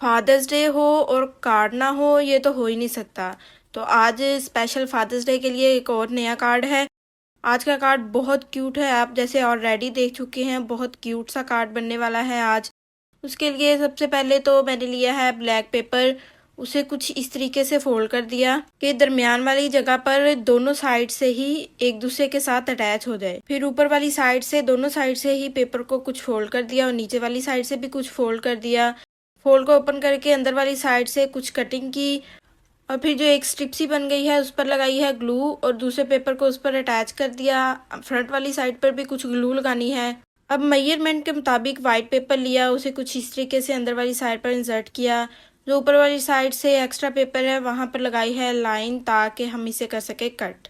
Fathers day हो और card ना हो, ये तो हो ही नहीं सकता। तो आज स्पेशल फादर्स डे के लिए एक और नया कार्ड है। आज का कार्ड बहुत क्यूट है, आप जैसे ऑलरेडी देख चुके हैं। बहुत क्यूट सा कार्ड बनने वाला है आज। उसके लिए सबसे पहले तो मैंने लिया है ब्लैक पेपर। उसे कुछ इस तरीके से फोल्ड कर दिया कि दरमियान वाली जगह पर दोनों साइड से ही एक दूसरे के साथ अटैच हो जाए। फिर ऊपर वाली साइड से दोनों साइड से ही पेपर को कुछ फोल्ड कर दिया और नीचे वाली साइड से भी कुछ फोल्ड कर दिया। फोल्ड को ओपन करके अंदर वाली साइड से कुछ कटिंग की और फिर जो एक स्ट्रिप सी बन गई है उस पर लगाई है ग्लू और दूसरे पेपर को उस पर अटैच कर दिया। फ्रंट वाली साइड पर भी कुछ ग्लू लगानी है। अब मेजरमेंट के मुताबिक वाइट पेपर लिया, उसे कुछ इस तरीके से अंदर वाली साइड पर इंसर्ट किया। जो ऊपर वाली साइड से एक्स्ट्रा पेपर है वहाँ पर लगाई है लाइन ताकि हम इसे कर सके कट।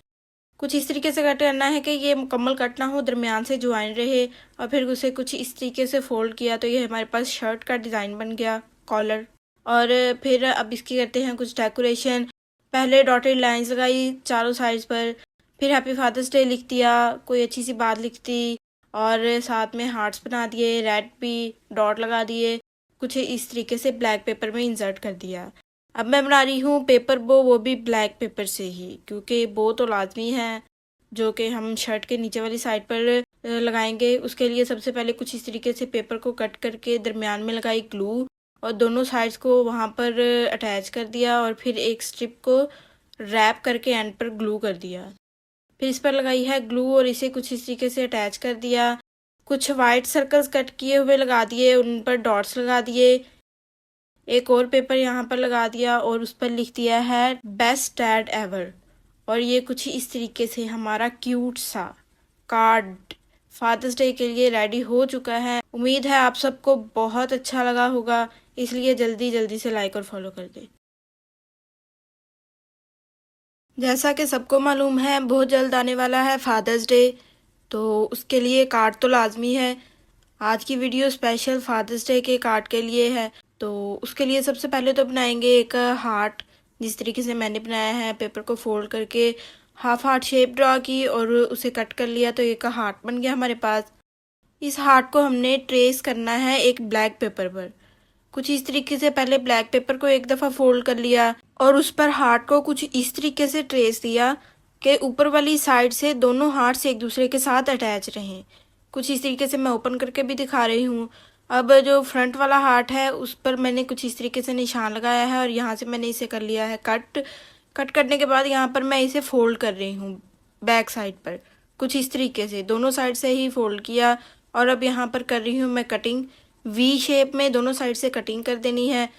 कुछ इस तरीके से कट करना है कि ये मुकम्मल कट ना हो, दरमियान से ज्वाइन रहे। और फिर उसे कुछ इस तरीके से फोल्ड किया तो ये हमारे पास शर्ट का डिज़ाइन बन गया, कॉलर। और फिर अब इसकी करते हैं कुछ डेकोरेशन। पहले डॉटेड लाइंस लगाई चारों साइड्स पर, फिर हैप्पी फादर्स डे लिख दिया, कोई अच्छी सी बात लिख दी और साथ में हार्ट्स बना दिए, रेड भी डॉट लगा दिए। कुछ इस तरीके से ब्लैक पेपर में इंसर्ट कर दिया। अब मैं बना रही हूँ पेपर बो, वो भी ब्लैक पेपर से ही, क्योंकि बो तो लाजमी है जो कि हम शर्ट के नीचे वाली साइड पर लगाएंगे। उसके लिए सबसे पहले कुछ इस तरीके से पेपर को कट करके दरमियान में लगाई ग्लू और दोनों साइड्स को वहाँ पर अटैच कर दिया और फिर एक स्ट्रिप को रैप करके एंड पर ग्लू कर दिया। फिर इस पर लगाई है ग्लू और इसे कुछ इस तरीके से अटैच कर दिया। कुछ वाइट सर्कल्स कट किए हुए लगा दिए, उन पर डॉट्स लगा दिए। एक और पेपर यहाँ पर लगा दिया और उस पर लिख दिया है बेस्ट डैड एवर। और ये कुछ इस तरीके से हमारा क्यूट सा कार्ड फादर्स डे के लिए रेडी हो चुका है। उम्मीद है आप सबको बहुत अच्छा लगा होगा, इसलिए जल्दी जल्दी से लाइक और फॉलो कर दें। जैसा कि सबको मालूम है बहुत जल्द आने वाला है फादर्स डे, तो उसके लिए कार्ड तो लाजमी है। आज की वीडियो स्पेशल फादर्स डे के कार्ड के लिए है। तो उसके लिए सबसे पहले तो बनाएंगे एक हार्ट। जिस तरीके से मैंने बनाया है, पेपर को फोल्ड करके हाफ हार्ट शेप ड्रा की और उसे कट कर लिया तो एक हार्ट बन गया हमारे पास। इस हार्ट को हमने ट्रेस करना है एक ब्लैक पेपर पर। कुछ इस तरीके से पहले ब्लैक पेपर को एक दफ़ा फोल्ड कर लिया और उस पर हार्ट को कुछ इस तरीके से ट्रेस दिया कि ऊपर वाली साइड से दोनों हार्ट्स एक दूसरे के साथ अटैच रहें। कुछ इस तरीके से मैं ओपन करके भी दिखा रही हूँ। अब जो फ्रंट वाला हार्ट है उस पर मैंने कुछ इस तरीके से निशान लगाया है और यहाँ से मैंने इसे कर लिया है कट। कट करने के बाद यहाँ पर मैं इसे फोल्ड कर रही हूँ बैक साइड पर। कुछ इस तरीके से दोनों साइड से ही फोल्ड किया और अब यहाँ पर कर रही हूँ मैं कटिंग। वी शेप में दोनों साइड से कटिंग कर देनी है।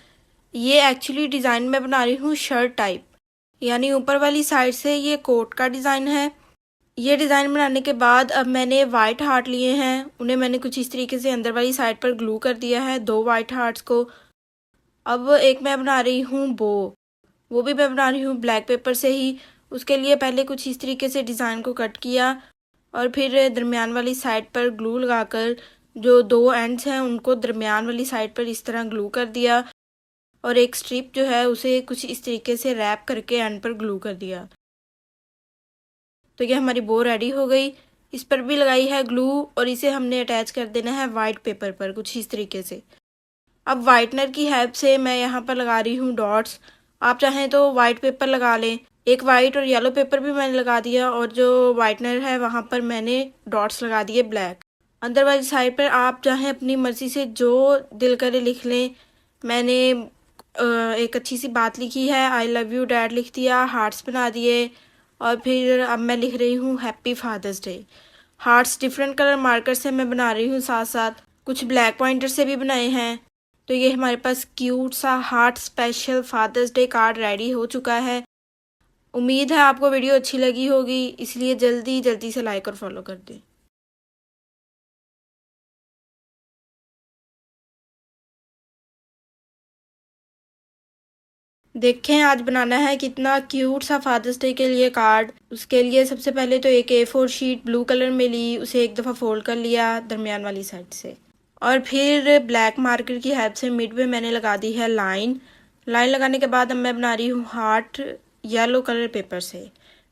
ये एक्चुअली डिज़ाइन मैं बना रही हूँ शर्ट टाइप, यानी ऊपर वाली साइड से ये कोट का डिज़ाइन है। ये डिज़ाइन बनाने के बाद अब मैंने वाइट हार्ट लिए हैं, उन्हें मैंने कुछ इस तरीके से अंदर वाली साइड पर ग्लू कर दिया है, दो वाइट हार्ट्स को। अब एक मैं बना रही हूँ बो, वो भी मैं बना रही हूँ ब्लैक पेपर से ही। उसके लिए पहले कुछ इस तरीके से डिज़ाइन को कट किया और फिर दरमियान वाली साइड पर ग्लू लगाकर जो दो एंड्स हैं उनको दरमियान वाली साइड पर इस तरह ग्लू कर दिया और एक स्ट्रिप जो है उसे कुछ इस तरीके से रैप करके एंड पर ग्लू कर दिया। तो ये हमारी बो रेडी हो गई। इस पर भी लगाई है ग्लू और इसे हमने अटैच कर देना है वाइट पेपर पर कुछ इस तरीके से। अब वाइटनर की हेल्प से मैं यहाँ पर लगा रही हूँ डॉट्स। आप चाहें तो वाइट पेपर लगा लें। एक वाइट और येलो पेपर भी मैंने लगा दिया और जो वाइटनर है वहाँ पर मैंने डॉट्स लगा दिए ब्लैक। अंदर वाली साइड पर आप चाहें अपनी मर्ज़ी से जो दिल करे लिख लें। मैंने एक अच्छी सी बात लिखी है, आई लव यू डैड लिख दिया, हार्ट्स बना दिए और फिर अब मैं लिख रही हूँ happy father's day. Hearts different colour marker से मैं बना रही हूँ, साथ साथ कुछ ब्लैक पॉइंटर से भी बनाए हैं। तो ये हमारे पास क्यूट सा heart special father's day card ready हो चुका है। उम्मीद है आपको वीडियो अच्छी लगी होगी, इसलिए जल्दी जल्दी से लाइक और फॉलो कर दें। देखें आज बनाना है कितना क्यूट सा फादर्स डे के लिए कार्ड। उसके लिए सबसे पहले तो एक A4 शीट ब्लू कलर में ली, उसे एक दफ़ा फोल्ड कर लिया दरमियान वाली साइड से और फिर ब्लैक मार्कर की हेल्प से मिड पे मैंने लगा दी है लाइन। लाइन लगाने के बाद अब मैं बना रही हूँ हार्ट येलो कलर पेपर से।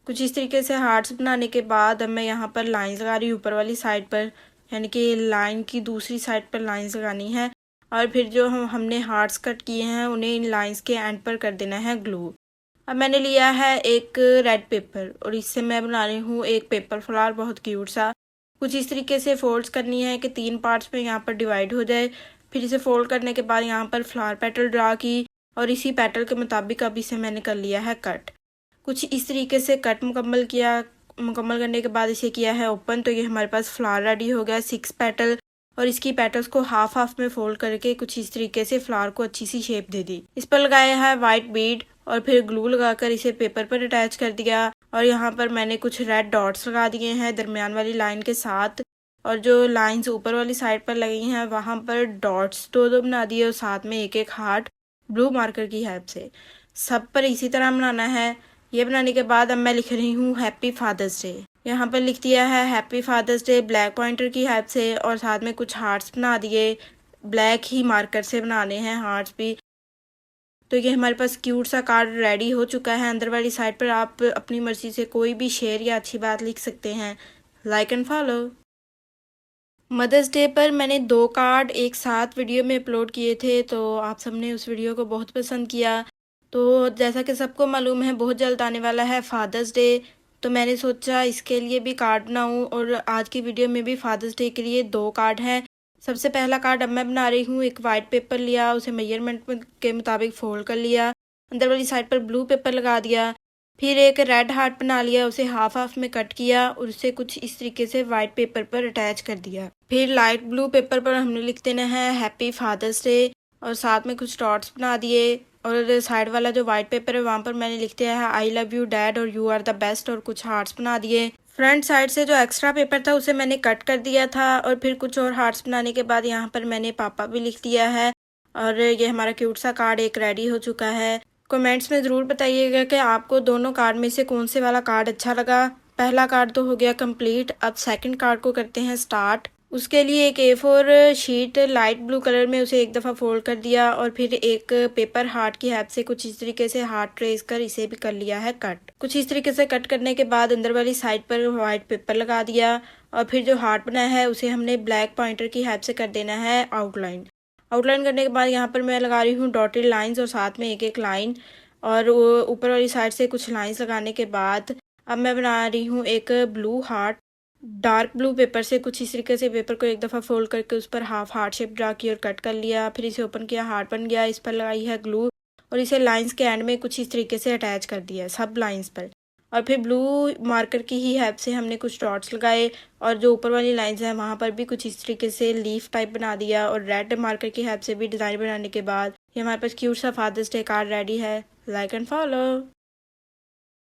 कुछ इस तरीके से हार्ट्स बनाने के बाद अब मैं यहाँ पर लाइंस लगा रही हूँ ऊपर वाली साइड पर, यानी कि लाइन की दूसरी साइड पर लाइंस लगानी है और फिर जो हमने हार्ट्स कट किए हैं उन्हें इन लाइंस के एंड पर कर देना है ग्लू। अब मैंने लिया है एक रेड पेपर और इससे मैं बना रही हूँ एक पेपर फ्लावर, बहुत क्यूट सा। कुछ इस तरीके से फोल्ड्स करनी है कि 3 पार्ट्स में यहाँ पर डिवाइड हो जाए। फिर इसे फोल्ड करने के बाद यहाँ पर फ्लावर पेटल ड्रा की और इसी पेटल के मुताबिक अब इसे मैंने कर लिया है कट। कुछ इस तरीके से कट मुकम्मल करने के बाद इसे किया है ओपन। तो ये हमारे पास फ्लावर रेडी हो गया 6 पेटल, और इसकी पेटल्स को हाफ हाफ में फोल्ड करके कुछ इस तरीके से फ्लावर को अच्छी सी शेप दे दी। इस पर लगाया है वाइट बीड और फिर ग्लू लगाकर इसे पेपर पर अटैच कर दिया। और यहाँ पर मैंने कुछ रेड डॉट्स लगा दिए हैं दरमियान वाली लाइन के साथ, और जो लाइंस ऊपर वाली साइड पर लगी हैं वहाँ पर डॉट्स दो बना दिए और साथ में एक एक हार्ट ब्लू मार्कर की हेल्प से। सब पर इसी तरह बनाना है। ये बनाने के बाद अब मैं लिख रही हूँ हैप्पी फादर्स डे। यहाँ पर लिख दिया है happy father's day black pointer की हेल्प से, और साथ में कुछ हार्ट्स बना दिए। ब्लैक ही मार्कर से बनाने हैं हार्ट्स भी। तो ये हमारे पास क्यूट सा कार्ड रेडी हो चुका है। अंदर वाली साइड पर आप अपनी मर्जी से कोई भी शेर या अच्छी बात लिख सकते हैं। Like and follow. Mother's day पर मैंने 2 कार्ड एक साथ वीडियो में अपलोड किए थे, तो आप सबने उस वीडियो को बहुत पसंद किया। तो जैसा कि सबको मालूम है बहुत जल्द आने वाला है फादर्स डे, तो मैंने सोचा इसके लिए भी कार्ड बनाऊं। और आज की वीडियो में भी फादर्स डे के लिए 2 कार्ड हैं। सबसे पहला कार्ड अब मैं बना रही हूँ। एक वाइट पेपर लिया, उसे मेजरमेंट के मुताबिक फोल्ड कर लिया, अंदर वाली साइड पर ब्लू पेपर लगा दिया। फिर एक रेड हार्ट बना लिया, उसे हाफ हाफ में कट किया और उसे कुछ इस तरीके से वाइट पेपर पर अटैच कर दिया। फिर लाइट ब्लू पेपर पर हमने लिख देना है हैप्पी फादर्स डे और साथ में कुछ डॉट्स बना दिए। और साइड वाला जो वाइट पेपर है वहाँ पर मैंने लिख दिया है आई लव यू डैड और यू आर द बेस्ट, और कुछ हार्ट्स बना दिए। फ्रंट साइड से जो एक्स्ट्रा पेपर था उसे मैंने कट कर दिया था, और फिर कुछ और हार्ट्स बनाने के बाद यहाँ पर मैंने पापा भी लिख दिया है। और ये हमारा क्यूट सा कार्ड एक रेडी हो चुका है। कमेंट्स में ज़रूर बताइएगा कि आपको दोनों कार्ड में से कौन से वाला कार्ड अच्छा लगा। पहला कार्ड तो हो गया कंप्लीट, अब सेकंड कार्ड को करते हैं स्टार्ट। उसके लिए एक A4 sheet light blue colour में उसे एक दफ़ा फोल्ड कर दिया और फिर एक पेपर हार्ट की हेल्प से कुछ इस तरीके से हार्ट ट्रेस कर इसे भी कर लिया है कट। कुछ इस तरीके से कट करने के बाद अंदर वाली साइड पर वाइट पेपर लगा दिया, और फिर जो हार्ट बना है उसे हमने ब्लैक पॉइंटर की हेल्प से कर देना है आउटलाइन। आउटलाइन करने के बाद यहाँ पर मैं लगा रही हूँ डॉटेड लाइंस और साथ में एक एक लाइन, और ऊपर वाली साइड से कुछ लाइंस लगाने के बाद अब मैं बना रही हूँ एक blue heart. Dark blue paper से कुछ इस तरीके से पेपर को एक दफ़ा फोल्ड करके उस पर हाफ हार्ट शेप ड्रा की और कट कर लिया। फिर इसे ओपन किया, हार्ट बन गया। इस पर लगाई है ग्लू और इसे लाइंस के एंड में कुछ इस तरीके से अटैच कर दिया सब लाइंस पर। और फिर ब्लू मार्कर की ही हेल्प से हमने कुछ डॉट्स लगाए, और जो ऊपर वाली लाइंस हैं वहाँ पर भी कुछ इस तरीके से लीफ टाइप बना दिया, और रेड मार्कर की हेल्प से भी डिज़ाइन बनाने के बाद ये हमारे पास क्यूट सा फादर्स डे कार्ड रेडी है। Like and follow.